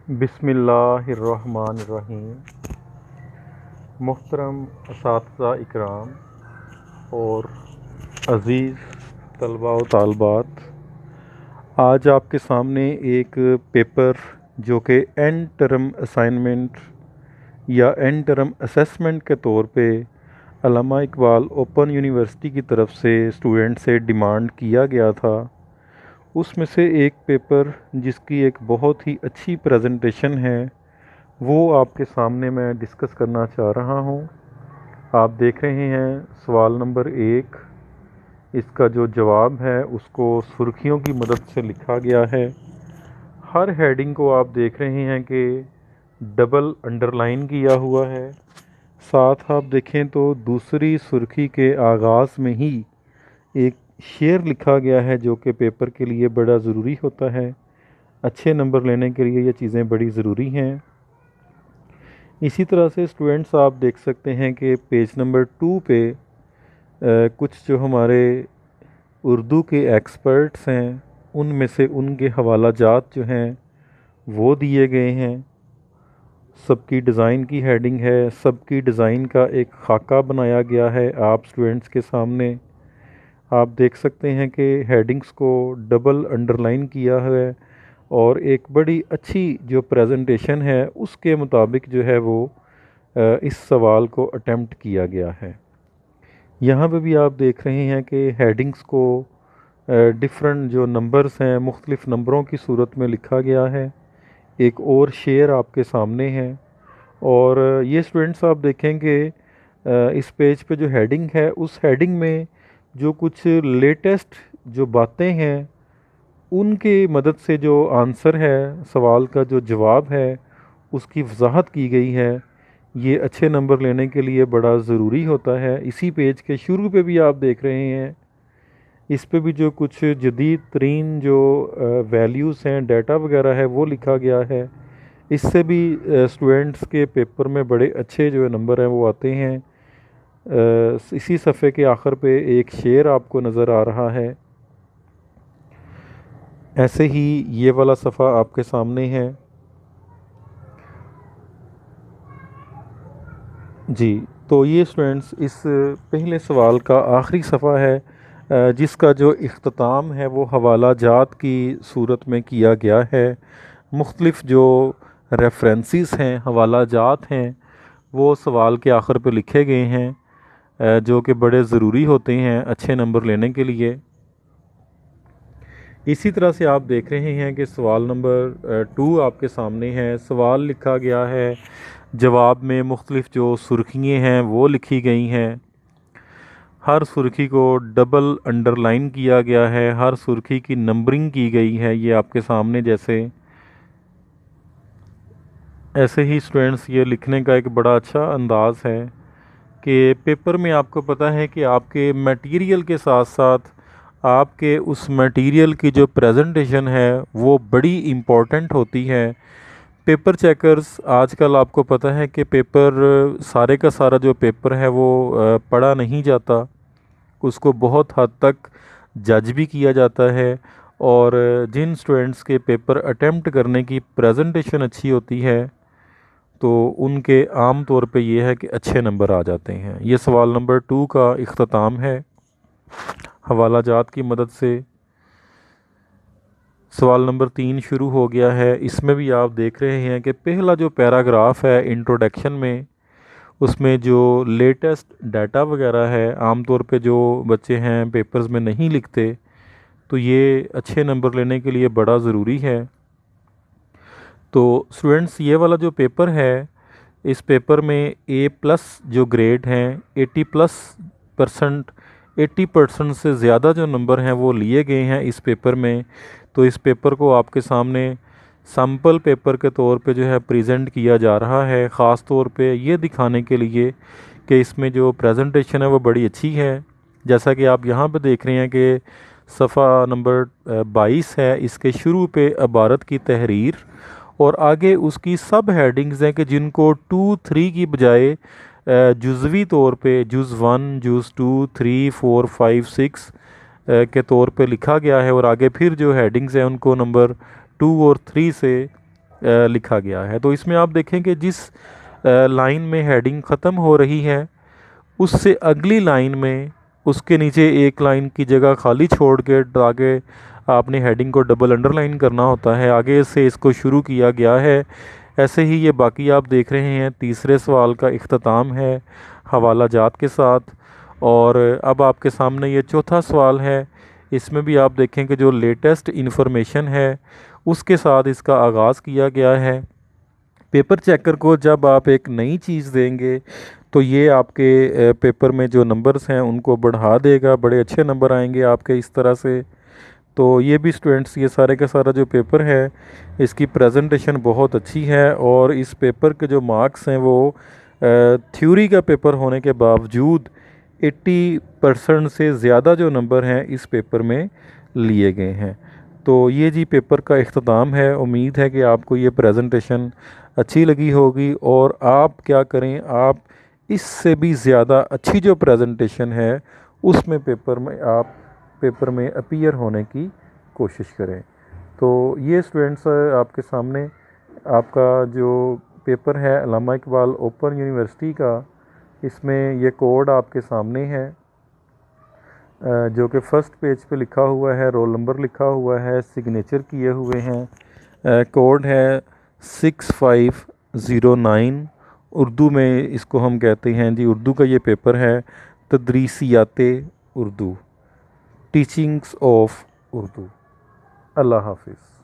बिस्मिल्लाहिर्रहमानिर्रहीम। मुहतरम असातिज़ा इकराम और अज़ीज़ तलबा व तालबात, आज आपके सामने एक पेपर जो कि एंड टर्म असाइनमेंट या एंड टर्म असेसमेंट के तौर पे अल्लामा इकबाल ओपन यूनिवर्सिटी की तरफ से स्टूडेंट से डिमांड किया गया था, उसमें से एक पेपर जिसकी एक बहुत ही अच्छी प्रेजेंटेशन है वो आपके सामने मैं डिस्कस करना चाह रहा हूँ। आप देख रहे हैं सवाल नंबर 1, इसका जो जवाब है उसको सुर्खियों की मदद से लिखा गया है। हर हेडिंग को आप देख रहे हैं कि डबल अंडरलाइन किया हुआ है। साथ आप देखें तो दूसरी सुर्खी के आगाज़ में ही एक शेर लिखा गया है जो कि पेपर के लिए बड़ा ज़रूरी होता है। अच्छे नंबर लेने के लिए ये चीज़ें बड़ी ज़रूरी हैं। इसी तरह से स्टूडेंट्स आप देख सकते हैं कि पेज नंबर 2 पे कुछ जो हमारे उर्दू के एक्सपर्ट्स हैं उनमें से उनके हवाला जात जो हैं वो दिए गए हैं। सबकी डिज़ाइन की हेडिंग है, सबकी डिज़ाइन का एक खाका बनाया गया है आप स्टूडेंट्स के सामने। आप देख सकते हैं कि हेडिंग्स को डबल अंडरलाइन किया है और एक बड़ी अच्छी जो प्रेजेंटेशन है उसके मुताबिक जो है वो इस सवाल को अटेम्प्ट किया गया है। यहाँ पे भी आप देख रहे हैं कि हेडिंग्स को डिफरेंट जो नंबर्स हैं मुख्तलिफ नंबरों की सूरत में लिखा गया है। एक और शेयर आपके सामने है और ये स्टूडेंट्स आप देखेंगे इस पेज पे जो हेडिंग है उस हेडिंग में जो कुछ लेटेस्ट जो बातें हैं उनके मदद से जो आंसर है, सवाल का जो जवाब है उसकी वजाहत की गई है। ये अच्छे नंबर लेने के लिए बड़ा ज़रूरी होता है। इसी पेज के शुरू पे भी आप देख रहे हैं, इस पे भी जो कुछ जदीद तरीन जो वैल्यूज़ हैं, डाटा वगैरह है वो लिखा गया है। इससे भी स्टूडेंट्स के पेपर में बड़े अच्छे जो नंबर हैं वो आते हैं। इसी सफ़े के आखिर पे एक शेर आपको नज़र आ रहा है। ऐसे ही ये वाला सफ़ा आपके सामने है जी। तो ये स्टूडेंट्स इस पहले सवाल का आखिरी सफ़ा है जिसका जो इख्तिताम है वो हवाला जात की सूरत में किया गया है। मुख्तलिफ़ जो रेफरेंसेस हैं, हवाला जात हैं, वो सवाल के आखिर पे लिखे गए हैं जो कि बड़े ज़रूरी होते हैं अच्छे नंबर लेने के लिए। इसी तरह से आप देख रहे हैं कि सवाल नंबर 2 आपके सामने है। सवाल लिखा गया है, जवाब में मुख्तलिफ़ जो सुर्खियाँ हैं वो लिखी गई हैं। हर सुर्खी को डबल अंडरलाइन किया गया है, हर सुर्खी की नंबरिंग की गई है। ये आपके सामने जैसे ऐसे ही स्टूडेंट्स ये लिखने का एक बड़ा अच्छा अंदाज़ है कि पेपर में आपको पता है कि आपके मटेरियल के साथ साथ आपके उस मटेरियल की जो प्रेजेंटेशन है वो बड़ी इम्पोर्टेंट होती है। पेपर चेकर्स आजकल आपको पता है कि पेपर सारे का सारा जो पेपर है वो पढ़ा नहीं जाता, उसको बहुत हद तक जज भी किया जाता है। और जिन स्टूडेंट्स के पेपर अटेम्प्ट करने की प्रेजेंटेशन अच्छी होती है तो उनके आम तौर पे ये है कि अच्छे नंबर आ जाते हैं। ये सवाल नंबर 2 का इख्तिताम है हवाला जात की मदद से। सवाल नंबर 3 शुरू हो गया है। इसमें भी आप देख रहे हैं कि पहला जो पैराग्राफ है इंट्रोडक्शन में, उसमें जो लेटेस्ट डाटा वगैरह है, आम तौर पे जो बच्चे हैं पेपर्स में नहीं लिखते, तो ये अच्छे नंबर लेने के लिए बड़ा ज़रूरी है। तो स्टूडेंट्स ये वाला जो पेपर है, इस पेपर में A+ जो ग्रेड हैं 80% 80% से ज़्यादा जो नंबर हैं वो लिए गए हैं इस पेपर में। तो इस पेपर को आपके सामने सैम्पल पेपर के तौर पे जो है प्रेजेंट किया जा रहा है, ख़ास तौर पे ये दिखाने के लिए कि इसमें जो प्रेजेंटेशन है वो बड़ी अच्छी है। जैसा कि आप यहाँ पे देख रहे हैं कि सफ़ा नंबर 22 है, इसके शुरू पे इबारत की तहरीर और आगे उसकी सब हेडिंग्स हैं कि जिनको 2, 3 की बजाय जुज़वी तौर पे जुज़ 1, जुज़ 2, 3, 4, 5, 6 के तौर पे लिखा गया है। और आगे फिर जो हेडिंग्स हैं उनको नंबर 2 और 3 से लिखा गया है। तो इसमें आप देखें कि जिस लाइन में हेडिंग ख़त्म हो रही है उससे अगली लाइन में उसके नीचे एक लाइन की जगह खाली छोड़ के आगे आपने हेडिंग को डबल अंडरलाइन करना होता है, आगे से इसको शुरू किया गया है। ऐसे ही ये बाकी आप देख रहे हैं। तीसरे सवाल का इख्तिताम है हवाला जात के साथ। और अब आपके सामने ये चौथा सवाल है। इसमें भी आप देखें कि जो लेटेस्ट इन्फॉर्मेशन है उसके साथ इसका आगाज़ किया गया है। पेपर चेकर को जब आप एक नई चीज़ देंगे तो ये आपके पेपर में जो नंबर्स हैं उनको बढ़ा देगा, बड़े अच्छे नंबर आएंगे आपके इस तरह से। तो ये भी स्टूडेंट्स, ये सारे का सारा जो पेपर है इसकी प्रेजेंटेशन बहुत अच्छी है। और इस पेपर के जो मार्क्स हैं वो थ्योरी का पेपर होने के बावजूद 80% से ज़्यादा जो नंबर हैं इस पेपर में लिए गए हैं। तो ये जी पेपर का इख्तिताम है। उम्मीद है कि आपको ये प्रेजेंटेशन अच्छी लगी होगी और आप क्या करें, आप इससे भी ज़्यादा अच्छी जो प्रेजेंटेशन है उसमें पेपर में अपीयर होने की कोशिश करें। तो ये स्टूडेंट्स आपके सामने आपका जो पेपर है अल्लामा इकबाल ओपन यूनिवर्सिटी का, इसमें ये कोड आपके सामने है जो कि फ़र्स्ट पेज पे लिखा हुआ है, रोल नंबर लिखा हुआ है, सिग्नेचर किए हुए हैं। कोड है 6509। उर्दू में इसको हम कहते हैं जी, उर्दू का ये पेपर है तदरीसियात उर्दू, टीचिंग्स ऑफ उर्दू। अल्लाह हाफिज़।